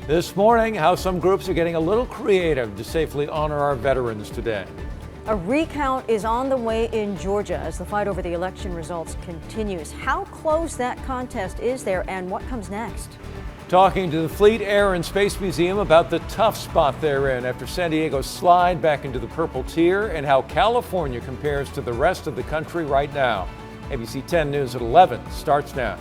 This morning, how some groups are getting a little creative to safely honor our veterans today. A recount is on the way in Georgia as the fight over the election results continues. How close that contest is there and what comes next? Talking to the Fleet Air and Space Museum about the tough spot they're in after San Diego's slide back into the purple tier and how California compares to the rest of the country right now. ABC 10 News at 11 starts now.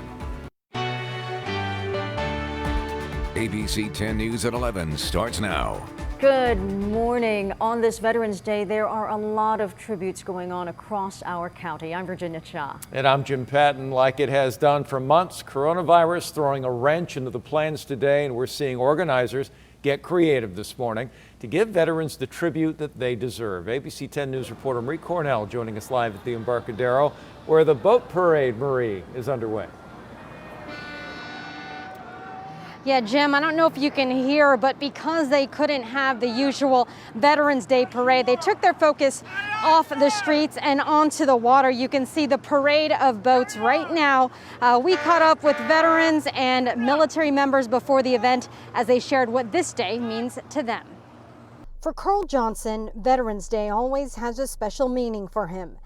ABC 10 News at 11 starts now. Good morning. On this Veterans Day, there are a lot of tributes going on across our county. I'm Virginia Cha. And I'm Jim Patton. Like it has done for months, coronavirus throwing a wrench into the plans today, and we're seeing organizers get creative this morning to give veterans the tribute that they deserve. ABC 10 News reporter Marie Cornell joining us live at the Embarcadero, where the boat parade, Marie, is underway. Yeah, Jim, I don't know if you can hear, but because they couldn't have the usual Veterans Day parade, they took their focus off the streets and onto the water. You can see the parade of boats right now. We caught up with veterans and military members before the event as they shared what this day means to them. For Carl Johnson, Veterans Day always has a special meaning for him.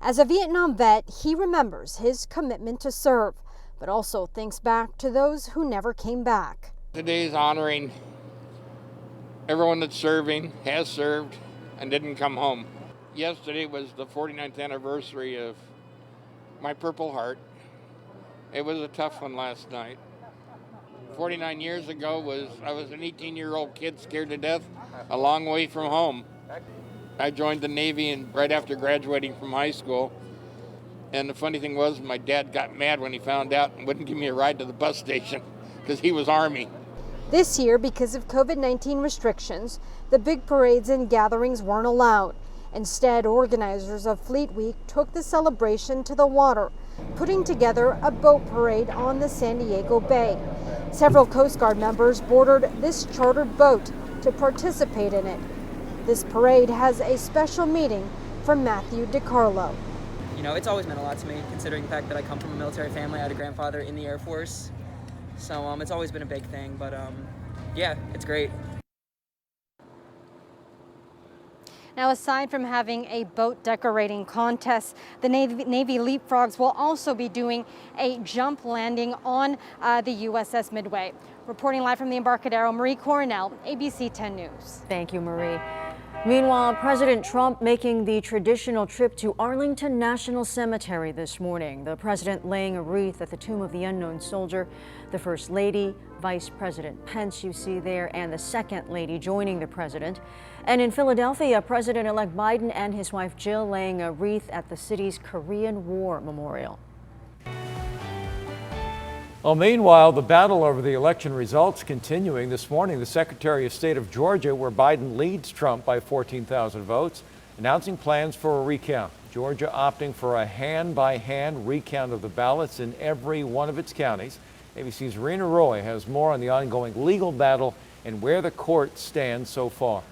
As a Vietnam vet, he remembers his commitment to serve, but also thinks back to those who never came back. Today is honoring everyone that's serving, has served, and didn't come home. Yesterday was the 49th anniversary of my Purple Heart. It was a tough one last night. 49 years ago I was an 18-year-old kid scared to death, a long way from home. I joined the Navy and right after graduating from high school. And the funny thing was, my dad got mad when he found out and wouldn't give me a ride to the bus station because he was Army. This year, because of COVID-19 restrictions, the big parades and gatherings weren't allowed. Instead, organizers of Fleet Week took the celebration to the water, putting together a boat parade on the San Diego Bay. Several Coast Guard members boarded this chartered boat to participate in it. This parade has a special meaning for Matthew DiCarlo. You know, it's always meant a lot to me, considering the fact that I come from a military family. I had a grandfather in the Air Force, so it's always been a big thing, but yeah, it's great. Now, aside from having a boat decorating contest, the Navy Leapfrogs will also be doing a jump landing on the USS Midway. Reporting live from the Embarcadero, Marie Cornell, ABC 10 News. Thank you, Marie. Meanwhile, President Trump making the traditional trip to Arlington National Cemetery this morning. The president laying a wreath at the tomb of the unknown soldier. The First Lady, Vice President Pence, you see there, and the Second Lady joining the president. And in Philadelphia, President-elect Biden and his wife Jill laying a wreath at the city's Korean War Memorial. Well, meanwhile, the battle over the election results continuing. This morning, the Secretary of State of Georgia, where Biden leads Trump by 14,000 votes, announcing plans for a recount. Georgia opting for a hand-by-hand recount of the ballots in every one of its counties. ABC's Rena Roy has more on the ongoing legal battle and where the court stands so far.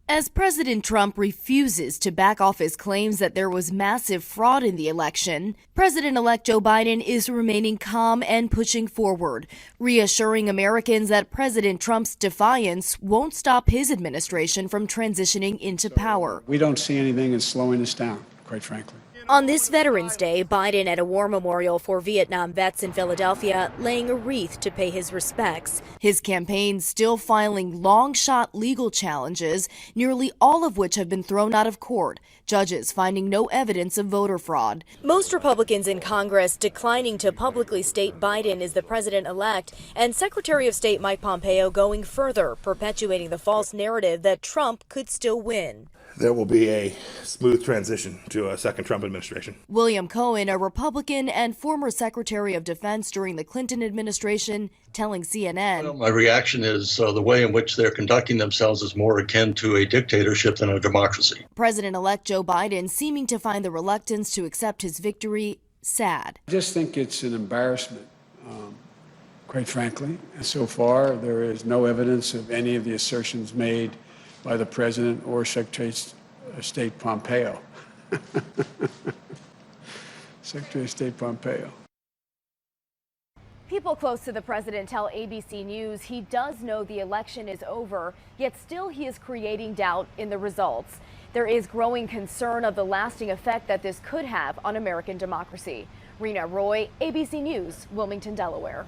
As President Trump refuses to back off his claims that there was massive fraud in the election, President-elect Joe Biden is remaining calm and pushing forward, reassuring Americans that President Trump's defiance won't stop his administration from transitioning into power. We don't see anything as slowing us down, quite frankly. On this Veterans Day, Biden at a war memorial for Vietnam vets in Philadelphia, laying a wreath to pay his respects. His campaign still filing long-shot legal challenges, nearly all of which have been thrown out of court, judges finding no evidence of voter fraud. Most Republicans in Congress declining to publicly state Biden is the president-elect, and Secretary of State Mike Pompeo going further, perpetuating the false narrative that Trump could still win. There will be a smooth transition to a second Trump administration. William Cohen, a Republican and former Secretary of Defense during the Clinton administration, telling CNN. My reaction is the way in which they're conducting themselves is more akin to a dictatorship than a democracy. President-elect Joe Biden seeming to find the reluctance to accept his victory sad. I just think it's an embarrassment, quite frankly. And so far, there is no evidence of any of the assertions made by the President or Secretary of State Pompeo. Secretary of State Pompeo. People close to the president tell ABC News he does know the election is over, yet still he is creating doubt in the results. There is growing concern of the lasting effect that this could have on American democracy. Rena Roy, ABC News, Wilmington, Delaware.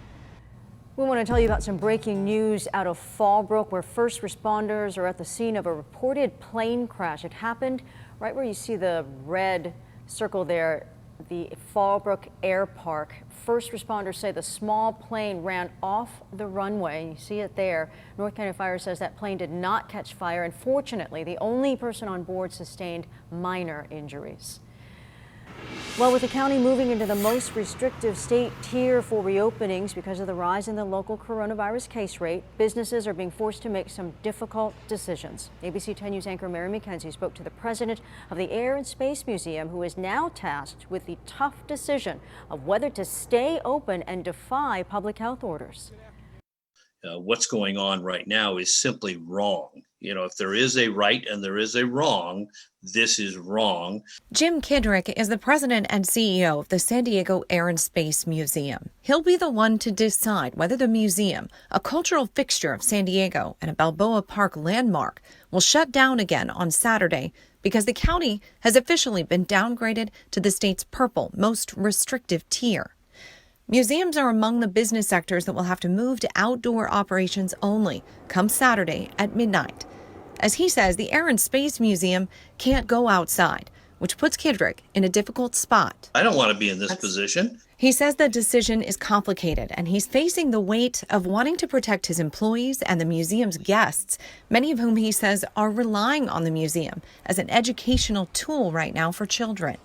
We want to tell you about some breaking news out of Fallbrook, where first responders are at the scene of a reported plane crash. It happened right where you see the red circle there, the Fallbrook Air Park. First responders say the small plane ran off the runway. You see it there. North Carolina Fire says that plane did not catch fire, and fortunately, the only person on board sustained minor injuries. Well, with the county moving into the most restrictive state tier for reopenings because of the rise in the local coronavirus case rate, businesses are being forced to make some difficult decisions. ABC 10 News anchor Mary McKenzie spoke to the president of the Air and Space Museum, who is now tasked with the tough decision of whether to stay open and defy public health orders. What's going on right now is simply wrong. You know, if there is a right and there is a wrong, this is wrong. Jim Kidrick is the president and CEO of the San Diego Air and Space Museum. He'll be the one to decide whether the museum, a cultural fixture of San Diego and a Balboa Park landmark, will shut down again on Saturday because the county has officially been downgraded to the state's purple, most restrictive tier. Museums are among the business sectors that will have to move to outdoor operations only come Saturday at midnight. As he says, the Air and Space Museum can't go outside, which puts Kidrick in a difficult spot. I don't want to be in this position. He says the decision is complicated, and he's facing the weight of wanting to protect his employees and the museum's guests, many of whom he says are relying on the museum as an educational tool right now for children.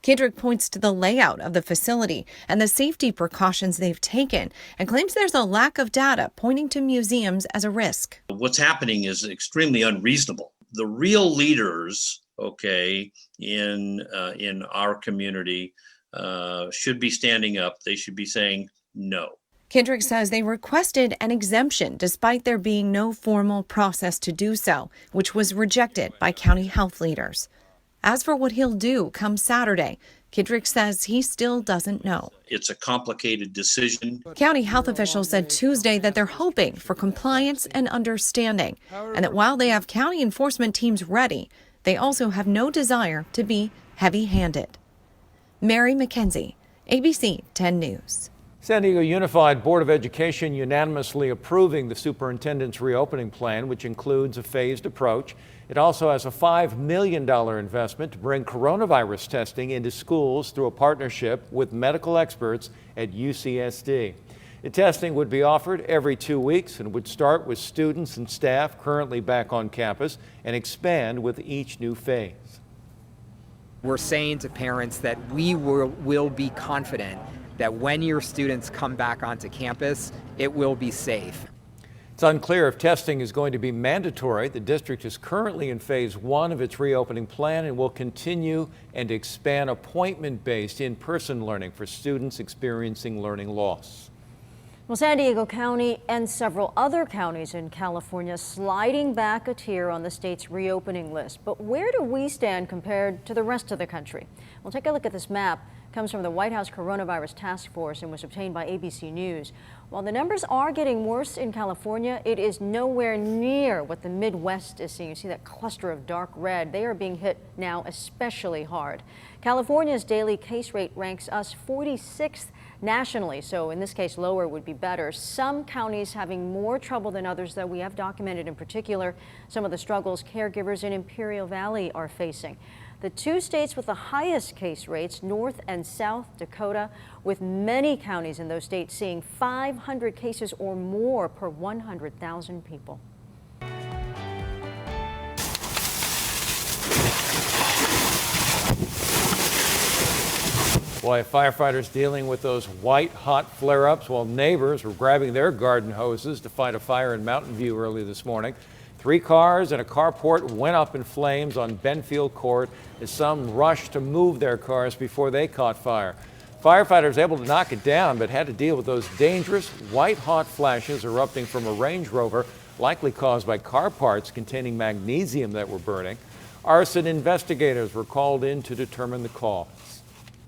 Kidrick points to the layout of the facility and the safety precautions they've taken and claims there's a lack of data pointing to museums as a risk. What's happening is extremely unreasonable. The real leaders, in our community should be standing up. They should be saying no. Kidrick says they requested an exemption despite there being no formal process to do so, which was rejected by county health leaders. As for what he'll do come Saturday, Kidrick says he still doesn't know. It's a complicated decision. County health officials said Tuesday that they're hoping for compliance and understanding, and that while they have county enforcement teams ready, they also have no desire to be heavy-handed. Mary McKenzie, ABC 10 News. San Diego Unified Board of Education unanimously approving the superintendent's reopening plan, which includes a phased approach. It also has a $5 million investment to bring coronavirus testing into schools through a partnership with medical experts at UCSD. The testing would be offered every 2 weeks and would start with students and staff currently back on campus and expand with each new phase. We're saying to parents that we will be confident that when your students come back onto campus, it will be safe. It's unclear if testing is going to be mandatory. The district is currently in phase 1 of its reopening plan and will continue and expand appointment-based in-person learning for students experiencing learning loss. Well, San Diego County and several other counties in California sliding back a tier on the state's reopening list. But where do we stand compared to the rest of the country? Well, take a look at this map. It comes from the White House Coronavirus Task Force and was obtained by ABC News. While the numbers are getting worse in California, it is nowhere near what the Midwest is seeing. You see that cluster of dark red. They are being hit now especially hard. California's daily case rate ranks us 46th nationally, so in this case lower would be better. Some counties having more trouble than others, though. We have documented in particular some of the struggles caregivers in Imperial Valley are facing. The two states with the highest case rates, North and South Dakota, with many counties in those states seeing 500 cases or more per 100,000 people. Boy, firefighters dealing with those white-hot flare-ups while neighbors were grabbing their garden hoses to fight a fire in Mountain View early this morning. 3 cars and a carport went up in flames on Benfield Court as some rushed to move their cars before they caught fire. Firefighters able to knock it down, but had to deal with those dangerous white-hot flashes erupting from a Range Rover, likely caused by car parts containing magnesium that were burning. Arson investigators were called in to determine the cause.